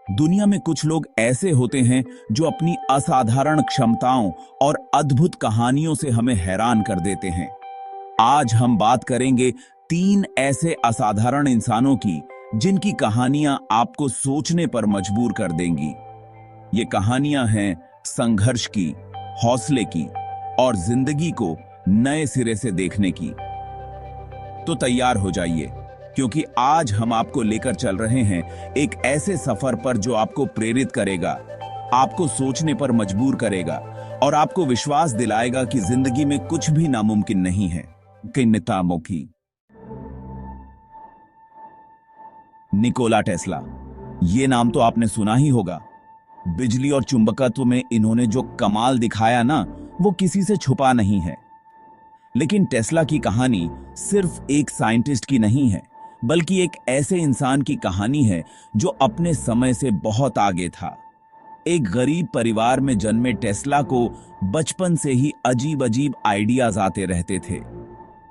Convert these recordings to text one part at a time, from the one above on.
दुनिया में कुछ लोग ऐसे होते हैं जो अपनी असाधारण क्षमताओं और अद्भुत कहानियों से हमें हैरान कर देते हैं। आज हम बात करेंगे 3 ऐसे असाधारण इंसानों की जिनकी कहानियां आपको सोचने पर मजबूर कर देंगी। ये कहानियां हैं संघर्ष की, हौसले की और जिंदगी को नए सिरे से देखने की। तो तैयार हो जाइए, क्योंकि आज हम आपको लेकर चल रहे हैं एक ऐसे सफर पर जो आपको प्रेरित करेगा, आपको सोचने पर मजबूर करेगा और आपको विश्वास दिलाएगा कि जिंदगी में कुछ भी नामुमकिन नहीं है। किन्नतामों की निकोला टेस्ला, ये नाम तो आपने सुना ही होगा। बिजली और चुंबकत्व में इन्होंने जो कमाल दिखाया ना, वो किसी से छुपा नहीं है। लेकिन टेस्ला की कहानी सिर्फ एक साइंटिस्ट की नहीं है, बल्कि एक ऐसे इंसान की कहानी है जो अपने समय से बहुत आगे था। एक गरीब परिवार में जन्मे टेस्ला को बचपन से ही अजीब अजीब आइडियाज आते रहते थे।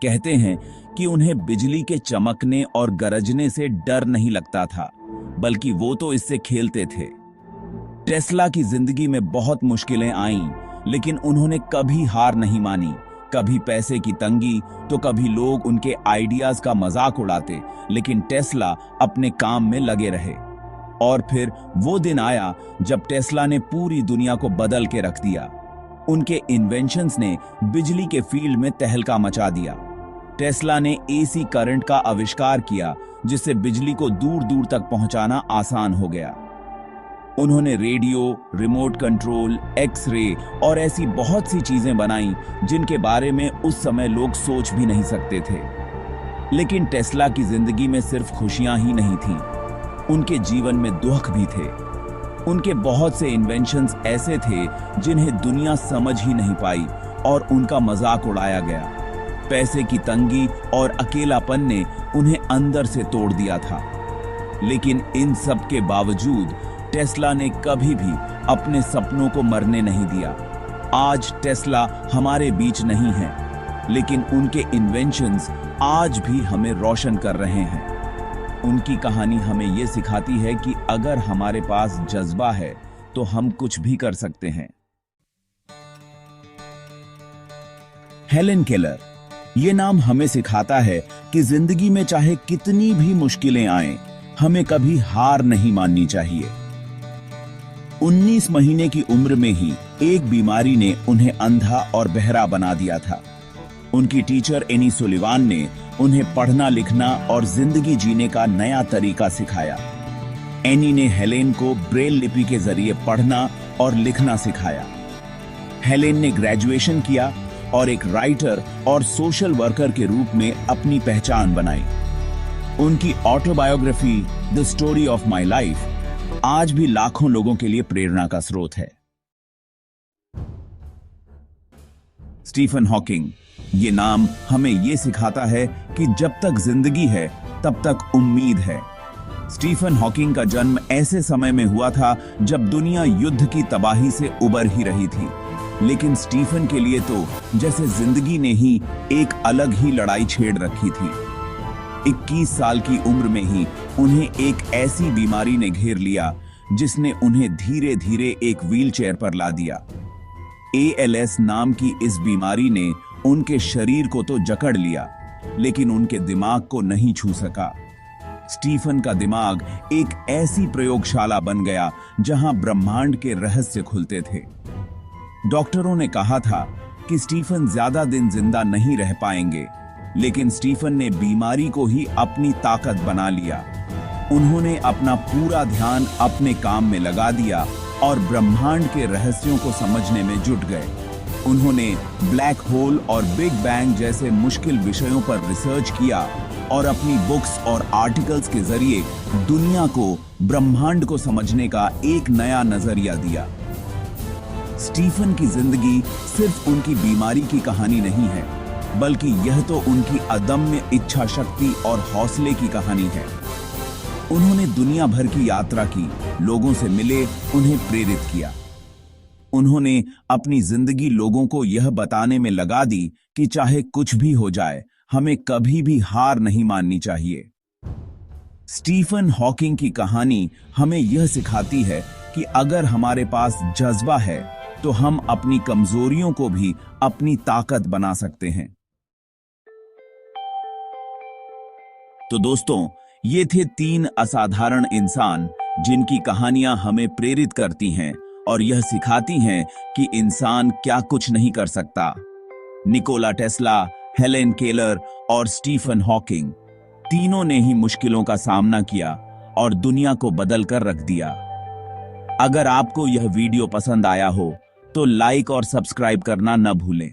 कहते हैं कि उन्हें बिजली के चमकने और गरजने से डर नहीं लगता था, बल्कि वो तो इससे खेलते थे। टेस्ला की जिंदगी में बहुत मुश्किलें आईं, लेकिन उन्होंने कभी हार नहीं मानी। कभी पैसे की तंगी तो कभी लोग उनके आइडियाज का मजाक उड़ाते, लेकिन टेस्ला अपने काम में लगे रहे। और फिर वो दिन आया जब टेस्ला ने पूरी दुनिया को बदल के रख दिया। उनके इन्वेंशंस ने बिजली के फील्ड में तहलका मचा दिया। टेस्ला ने एसी करंट का आविष्कार किया, जिससे बिजली को दूर दूर तक पहुंचाना आसान हो गया। उन्होंने रेडियो, रिमोट कंट्रोल, एक्सरे और ऐसी बहुत सी चीजें बनाई जिनके बारे में उस समय लोग सोच भी नहीं सकते थे। लेकिन टेस्ला की जिंदगी में सिर्फ खुशियां ही नहीं थीं, उनके जीवन में दुख भी थे। उनके बहुत से इन्वेंशंस ऐसे थे जिन्हें दुनिया समझ ही नहीं पाई और उनका मजाक उड़ाया गया। पैसे की तंगी और अकेलापन ने उन्हें अंदर से तोड़ दिया था। लेकिन इन सब के बावजूद टेस्ला ने कभी भी अपने सपनों को मरने नहीं दिया। आज टेस्ला हमारे बीच नहीं है, लेकिन उनके इन्वेंशंस आज भी हमें रोशन कर रहे हैं। उनकी कहानी हमें यह सिखाती है कि अगर हमारे पास जज्बा है तो हम कुछ भी कर सकते हैं। हेलेन केलर, ये नाम हमें सिखाता है कि जिंदगी में चाहे कितनी भी मुश्किलें आएं, हमें कभी हार नहीं माननी चाहिए। 19 महीने की उम्र में ही एक बीमारी ने उन्हें अंधा और बहरा बना दिया था। उनकी टीचर एनी सुलिवान ने उन्हें पढ़ना लिखना और जिंदगी जीने का नया तरीका सिखाया। एनी ने हेलेन को ब्रेल लिपि के जरिए पढ़ना और लिखना सिखाया। हेलेन ने ग्रेजुएशन किया और एक राइटर और सोशल वर्कर के रूप में अपनी पहचान बनाई। उनकी autobiography the story of my life आज भी लाखों लोगों के लिए प्रेरणा का स्रोत है। स्टीफन हॉकिंग, ये नाम हमें यह सिखाता है कि जब तक जिंदगी है तब तक उम्मीद है। स्टीफन हॉकिंग का जन्म ऐसे समय में हुआ था जब दुनिया युद्ध की तबाही से उबर ही रही थी। लेकिन स्टीफन के लिए तो जैसे जिंदगी ने ही एक अलग ही लड़ाई छेड़ रखी थी। 21 साल की उम्र में ही उन्हें एक ऐसी बीमारी ने घेर लिया जिसने उन्हें धीरे धीरे एक व्हीलचेयर पर ला दिया। ALS नाम की इस बीमारी ने उनके शरीर को तो जकड़ लिया, लेकिन उनके दिमाग को नहीं छू सका। स्टीफन का दिमाग एक ऐसी प्रयोगशाला बन गया जहां ब्रह्मांड के रहस्य खुलते थे। डॉक्टरों ने कहा था कि स्टीफन ज्यादा दिन जिंदा नहीं रह पाएंगे, लेकिन स्टीफन ने बीमारी को ही अपनी ताकत बना लिया। उन्होंने अपना पूरा ध्यान अपने काम में लगा दिया और ब्रह्मांड के रहस्यों को समझने में जुट गए। उन्होंने ब्लैक होल और बिग बैंग जैसे मुश्किल विषयों पर रिसर्च किया और अपनी बुक्स और आर्टिकल्स के जरिए दुनिया को, ब्रह्मांड को समझने का एक नया नजरिया दिया। स्टीफन की जिंदगी सिर्फ उनकी बीमारी की कहानी नहीं है, बल्कि यह तो उनकी अदम्य इच्छा शक्ति और हौसले की कहानी है। उन्होंने दुनिया भर की यात्रा की, लोगों से मिले, उन्हें प्रेरित किया। उन्होंने अपनी जिंदगी लोगों को यह बताने में लगा दी कि चाहे कुछ भी हो जाए, हमें कभी भी हार नहीं माननी चाहिए। स्टीफन हॉकिंग की कहानी हमें यह सिखाती है कि अगर हमारे पास जज्बा है तो हम अपनी कमजोरियों को भी अपनी ताकत बना सकते हैं। तो दोस्तों, ये थे 3 असाधारण इंसान जिनकी कहानियां हमें प्रेरित करती हैं और यह सिखाती हैं कि इंसान क्या कुछ नहीं कर सकता। निकोला टेस्ला, हेलेन केलर और स्टीफन हॉकिंग, तीनों ने ही मुश्किलों का सामना किया और दुनिया को बदल कर रख दिया। अगर आपको यह वीडियो पसंद आया हो तो लाइक और सब्सक्राइब करना न भूलें।